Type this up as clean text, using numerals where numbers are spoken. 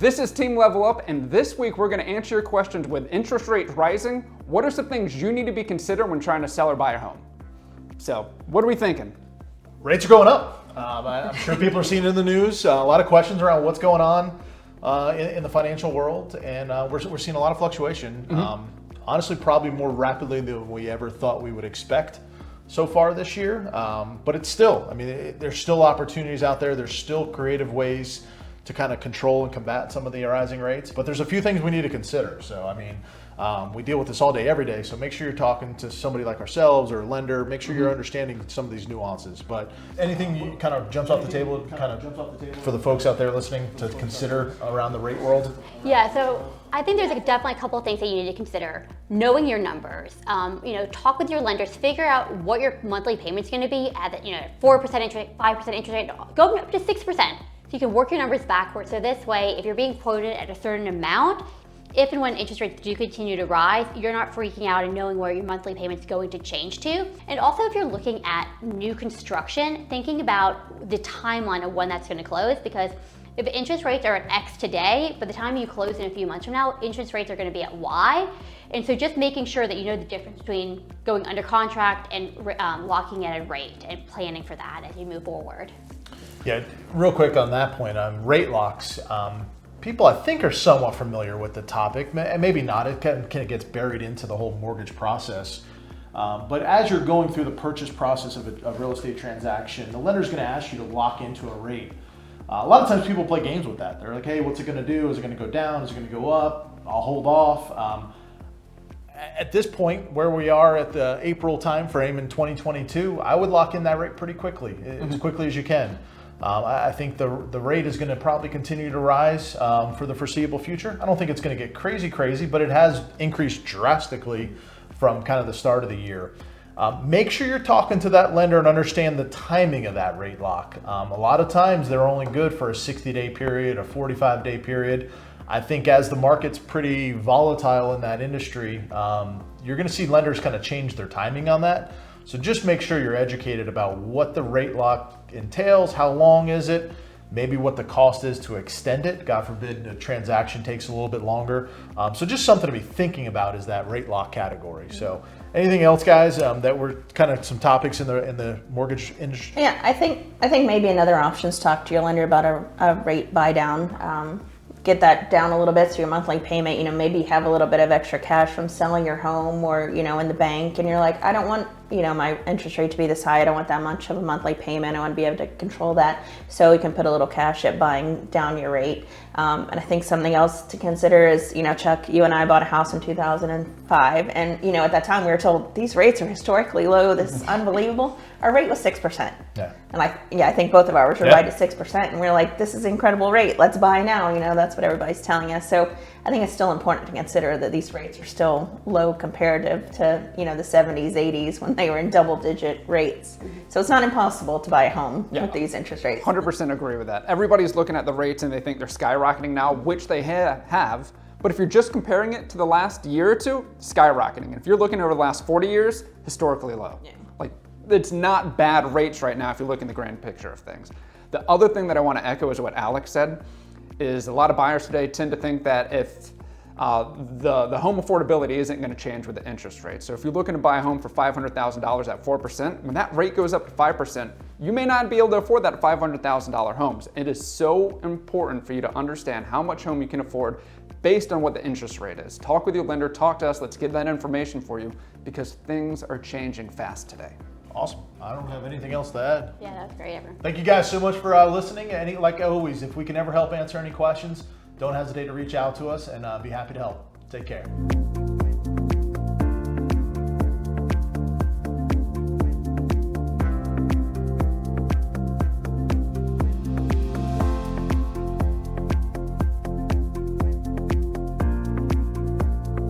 This is Team Level Up, and this week we're going to answer your questions with interest rates rising. What are some things you need to be considered when trying to sell or buy a home? So, what are we thinking? Rates are going up. I'm sure people are seeing it in the news. A lot of questions around what's going on in the financial world, and we're seeing a lot of fluctuation. Honestly, probably more rapidly than we ever thought we would expect so far this year. But it's still, there's still opportunities out there. There's still creative ways to kind of control and combat some of the rising rates. But there's a few things we need to consider. So, we deal with this all day, every day. So make sure you're talking to somebody like ourselves or a lender. Make sure you're understanding some of these nuances. But anything you kind of jumps off the table, for the folks out there listening to consider around the rate world? Yeah, so I think there's definitely a couple of things that you need to consider. Knowing your numbers, talk with your lenders, figure out what your monthly payment's going to be at 4% interest rate, 5% interest rate, go up to 6%. So you can work your numbers backwards. So this way, if you're being quoted at a certain amount, if and when interest rates do continue to rise, you're not freaking out and knowing where your monthly payment's going to change to. And also, if you're looking at new construction, thinking about the timeline of when that's going to close, because if interest rates are at X today, by the time you close in a few months from now, interest rates are going to be at Y. And so just making sure that you know the difference between going under contract and locking at a rate and planning for that as you move forward. Yeah, real quick on that point, on rate locks, people I think are somewhat familiar with the topic, and maybe not. It kind of gets buried into the whole mortgage process. But as you're going through the purchase process of a real estate transaction, the lender's going to ask you to lock into a rate. A lot of times people play games with that. They're like, hey, what's it going to do? Is it going to go down? Is it going to go up? I'll hold off. At this point, where we are at the April timeframe in 2022, I would lock in that rate pretty quickly, as quickly as you can. I think the rate is going to probably continue to rise for the foreseeable future. I don't think it's going to get crazy, but it has increased drastically from kind of the start of the year. Make sure you're talking to that lender and understand the timing of that rate lock. A lot of times they're only good for a 60-day period, a 45-day period. I think as the market's pretty volatile in that industry, you're going to see lenders kind of change their timing on that. So just make sure you're educated about what the rate lock entails, how long is it, maybe what the cost is to extend it. God forbid the transaction takes a little bit longer. So just something to be thinking about is that rate lock category. So anything else, guys, that were kind of some topics in the mortgage industry? Yeah, I think maybe another option is talk to your lender about a rate buy down. Get that down a little bit so your monthly payment, maybe have a little bit of extra cash from selling your home or, in the bank, and you're like, I don't want, my interest rate to be this high. I don't want that much of a monthly payment. I want to be able to control that. So we can put a little cash at buying down your rate. And I think something else to consider is, Chuck, you and I bought a house in 2005. And, at that time we were told these rates are historically low. This is unbelievable. Our rate was 6%. Yeah. And I think both of ours were right at 6%. And we're like, this is an incredible rate. Let's buy now. That's what everybody's telling us. So I think it's still important to consider that these rates are still low comparative to, the 70s, 80s when they were in double-digit rates. So it's not impossible to buy a home with these interest rates. 100% agree with that. Everybody's looking at the rates and they think they're skyrocketing now, which they have. But if you're just comparing it to the last year or two, skyrocketing. And if you're looking over the last 40 years, historically low. Yeah. It's not bad rates right now if you look in the grand picture of things. The other thing that I want to echo is what Alex said, is a lot of buyers today tend to think that if the home affordability isn't going to change with the interest rate. So if you're looking to buy a home for $500,000 at 4%, when that rate goes up to 5%, you may not be able to afford that $500,000 homes. It is so important for you to understand how much home you can afford based on what the interest rate is. Talk with your lender, talk to us, let's get that information for you because things are changing fast today. Awesome. I don't have anything else to add. Yeah, that was great, Evan. Thank you guys so much for listening. And like always, if we can ever help answer any questions, don't hesitate to reach out to us and be happy to help. Take care.